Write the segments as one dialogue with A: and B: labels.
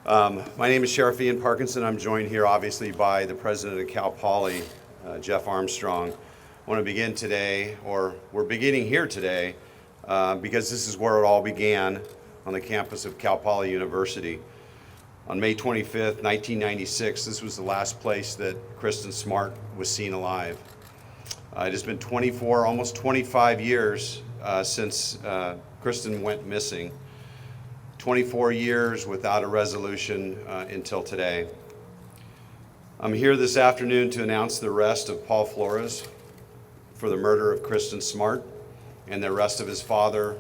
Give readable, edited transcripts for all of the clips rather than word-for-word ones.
A: My name is Sheriff Ian Parkinson. I'm joined here obviously by the president of Cal Poly, Jeff Armstrong. I want to begin today, or we're beginning here today, because this is where it all began on the campus of Cal Poly University. On May 25th, 1996, this was the last place that Kristin Smart was seen alive. It has been 24, almost 25 years since Kristin went missing. 24 years without a resolution until today. I'm here this afternoon to announce the arrest of Paul Flores for the murder of Kristin Smart and the arrest of his father,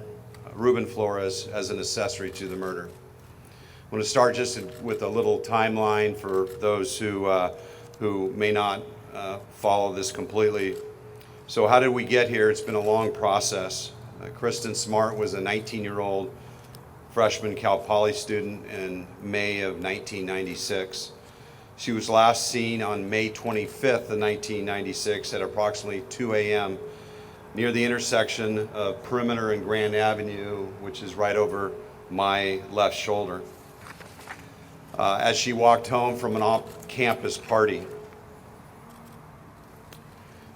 A: Ruben Flores, as an accessory to the murder. I want to start just with a little timeline for those who may not follow this completely. So how did we get here? It's been a long process. Kristin Smart was a 19-year-old freshman Cal Poly student in May of 1996. She was last seen on May 25th of 1996 at approximately 2 a.m. near the intersection of Perimeter and Grand Avenue, which is right over my left shoulder, as she walked home from an off-campus party.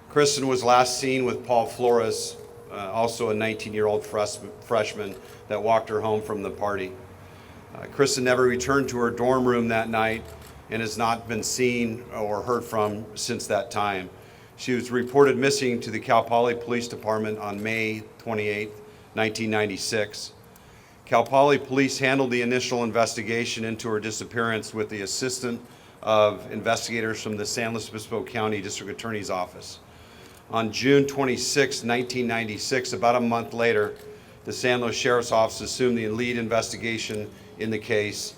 A: Kristin was last seen with Paul Flores, also a 19-year-old freshman that walked her home from the party. Kristin never returned to her dorm room that night and has not been seen or heard from since that time. She was reported missing to the Cal Poly Police Department on May 28, 1996. Cal Poly Police handled the initial investigation into her disappearance with the assistance of investigators from the San Luis Obispo County District Attorney's Office. On June 26, 1996, about a month later, the San Luis Sheriff's Office assumed the lead investigation in the case.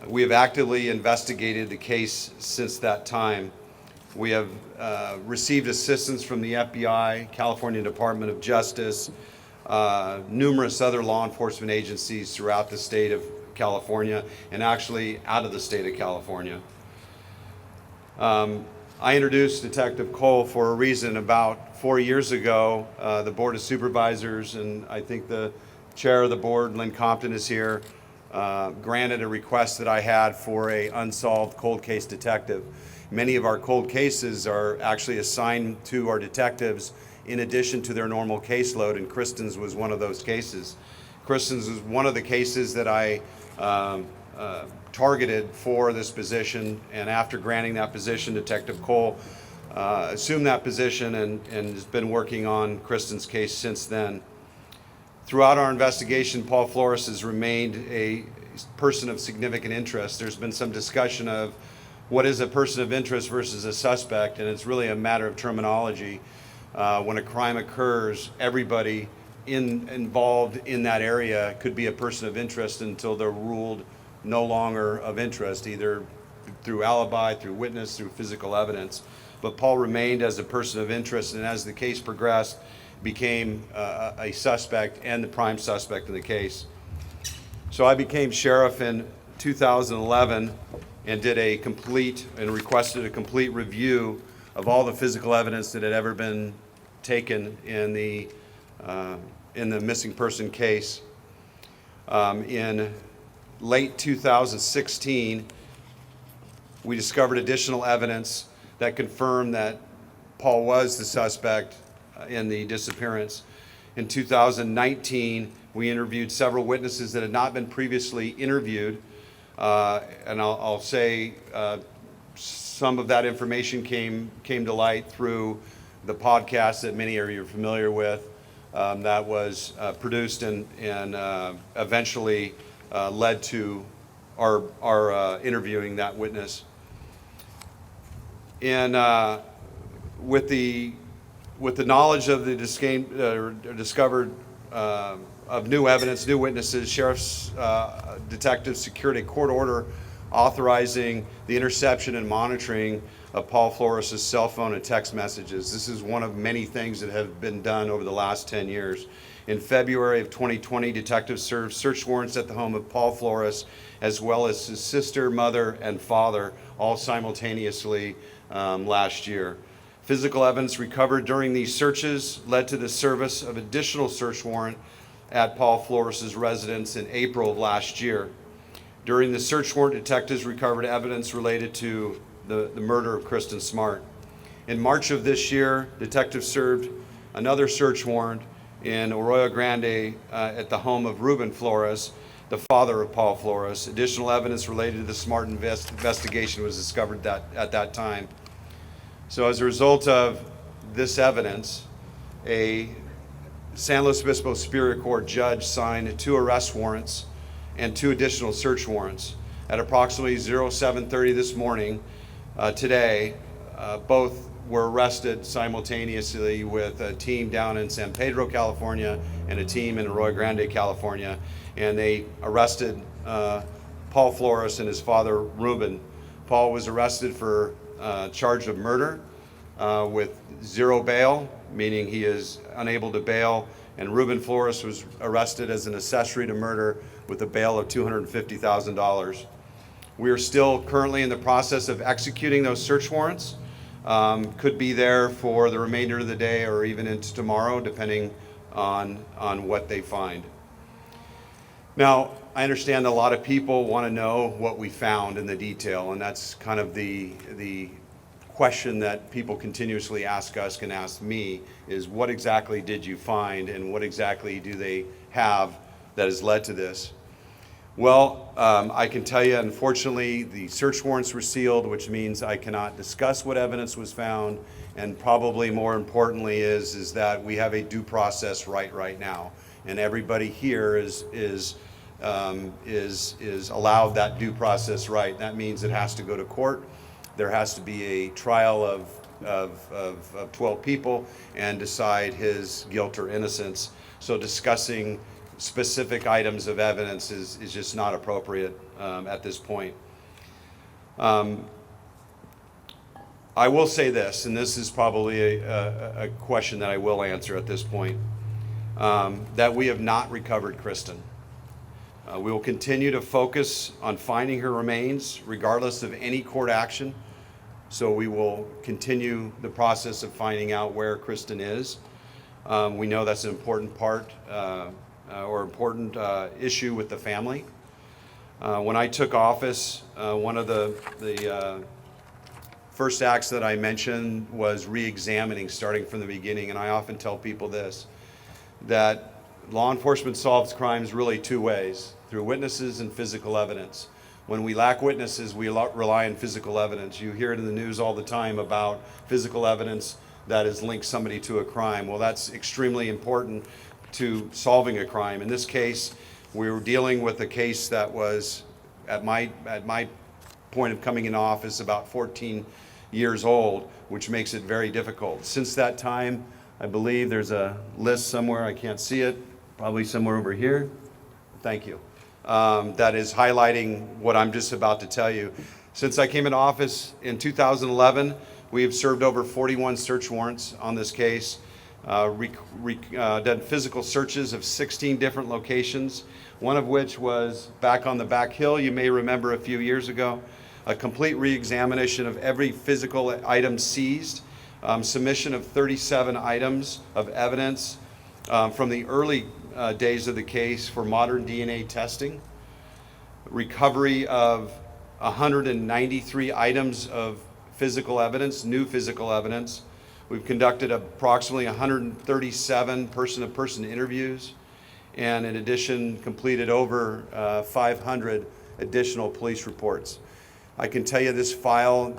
A: We have actively investigated the case since that time. We have received assistance from the FBI, California Department of Justice, numerous other law enforcement agencies throughout the state of California and actually out of the state of California. I introduced Detective Cole for a reason. About 4 years ago, the Board of Supervisors, and I think the chair of the board, Lynn Compton, is here, granted a request that I had for a unsolved cold case detective. Many of our cold cases are actually assigned to our detectives in addition to their normal caseload, and Kristin's was one of those cases. Kristin's was one of the cases that I targeted for this position, and after granting that position, Detective Cole assumed that position and has been working on Kristin's case since then. Throughout our investigation, Paul Flores has remained a person of significant interest. There's been some discussion of what is a person of interest versus a suspect, and it's really a matter of terminology. When a crime occurs, everybody involved in that area could be a person of interest until they're ruled no longer of interest, either through alibi, through witness, through physical evidence. But Paul remained as a person of interest, and as the case progressed, became a suspect and the prime suspect in the case. So I became sheriff in 2011 and requested a complete review of all the physical evidence that had ever been taken in the missing person case. In late 2016, we discovered additional evidence that confirmed that Paul was the suspect in the disappearance. In 2019, we interviewed several witnesses that had not been previously interviewed, and I'll say some of that information came to light through the podcast that many of you are familiar with, that was produced and eventually led to our interviewing that witness. And with the knowledge of the discovered of new evidence, new witnesses, sheriff's detectives secured a court order authorizing the interception and monitoring of Paul Flores' cell phone and text messages. This is one of many things that have been done over the last 10 years. In February of 2020, detectives served search warrants at the home of Paul Flores, as well as his sister, mother, and father, all simultaneously last year. Physical evidence recovered during these searches led to the service of additional search warrant at Paul Flores' residence in April of last year. During the search warrant, detectives recovered evidence related to the murder of Kristin Smart. In March of this year, detectives served another search warrant in Arroyo Grande at the home of Ruben Flores, the father of Paul Flores. Additional evidence related to the Smart investigation was discovered at that time. So as a result of this evidence, a San Luis Obispo Superior Court judge signed 2 arrest warrants and 2 additional search warrants. At approximately 07:30 this morning, today, both were arrested simultaneously with a team down in San Pedro, California, and a team in Arroyo Grande, California. And they arrested Paul Flores and his father, Ruben. Paul was arrested for charge of murder with 0 bail, meaning he is unable to bail. And Ruben Flores was arrested as an accessory to murder with a bail of $250,000. We are still currently in the process of executing those search warrants. Could be there for the remainder of the day or even into tomorrow, depending on what they find. Now, I understand a lot of people want to know what we found in the detail, and that's kind of the question that people continuously ask us and ask me is, what exactly did you find and what exactly do they have that has led to this? Well, I can tell you, unfortunately, the search warrants were sealed, which means I cannot discuss what evidence was found, and probably more importantly is that we have a due process right now, and everybody here is allowed that due process right. That means it has to go to court. There has to be a trial of 12 people and decide his guilt or innocence. So discussing specific items of evidence is just not appropriate at this point. I will say this, and this is probably a question that I will answer at this point, that we have not recovered Kristin. We will continue to focus on finding her remains regardless of any court action. So we will continue the process of finding out where Kristin is. We know that's an important part or important issue with the family. When I took office, one of the first acts that I mentioned was re-examining, starting from the beginning. And I often tell people this, that law enforcement solves crimes really 2 ways, through witnesses and physical evidence. When we lack witnesses, we rely on physical evidence. You hear it in the news all the time about physical evidence that has linked somebody to a crime. Well, that's extremely important to solving a crime. In this case, we were dealing with a case that was, at my point of coming in office, about 14 years old, which makes it very difficult. Since that time, I believe there's a list somewhere, I can't see it, probably somewhere over here. Thank you. That is highlighting what I'm just about to tell you. Since I came into office in 2011, we have served over 41 search warrants on this case, done physical searches of 16 different locations, one of which was back on the back hill, you may remember a few years ago, a complete re-examination of every physical item seized, submission of 37 items of evidence from the early days of the case for modern DNA testing, recovery of 193 items of physical evidence, new physical evidence. We've conducted approximately 137 person-to-person interviews, and in addition, completed over 500 additional police reports. I can tell you this file,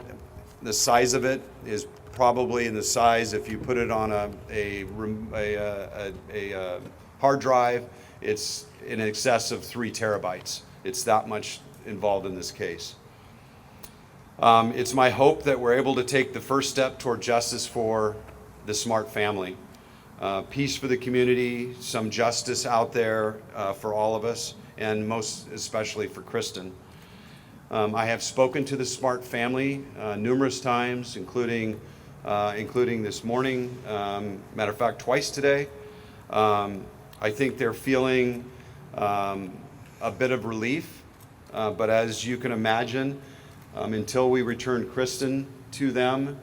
A: the size of it is probably in the size, if you put it on a hard drive, it's in excess of 3 terabytes. It's that much involved in this case. It's my hope that we're able to take the first step toward justice for the Smart family. Peace for the community, some justice out there for all of us, and most especially for Kristin. I have spoken to the Smart family numerous times, including this morning, matter of fact, twice today. I think they're feeling a bit of relief, but as you can imagine, until we return Kristin to them,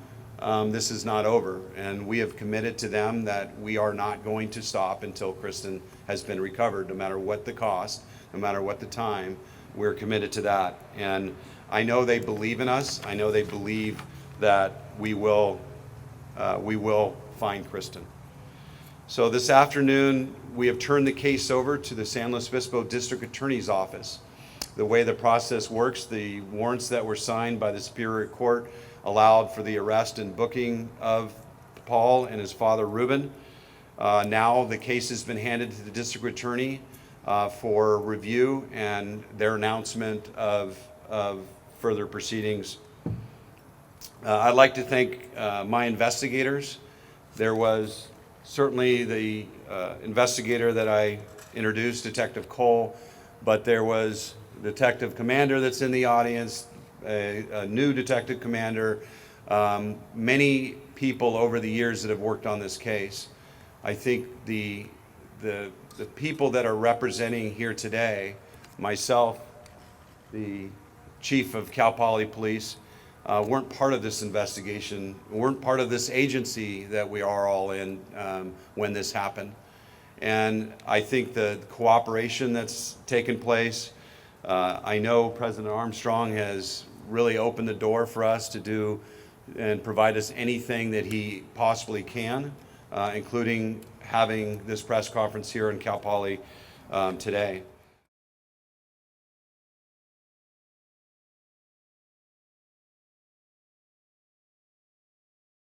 A: this is not over, and we have committed to them that we are not going to stop until Kristin has been recovered, no matter what the cost, no matter what the time. we're committed to that. And I know they believe in us. I know they believe that we will find Kristin. So this afternoon, we have turned the case over to the San Luis Obispo District Attorney's Office. The way the process works, the warrants that were signed by the Superior Court allowed for the arrest and booking of Paul and his father, Ruben. Now the case has been handed to the District Attorney for review and their announcement of further proceedings. I'd like to thank my investigators. There was certainly the investigator that I introduced, Detective Cole, but there was Detective Commander that's in the audience, a new Detective Commander, many people over the years that have worked on this case. I think the people that are representing here today, myself, the Chief of Cal Poly Police, weren't part of this investigation, weren't part of this agency that we are all in when this happened. And I think the cooperation that's taken place, I know President Armstrong has really opened the door for us to do and provide us anything that he possibly can, including having this press conference here in Cal Poly today.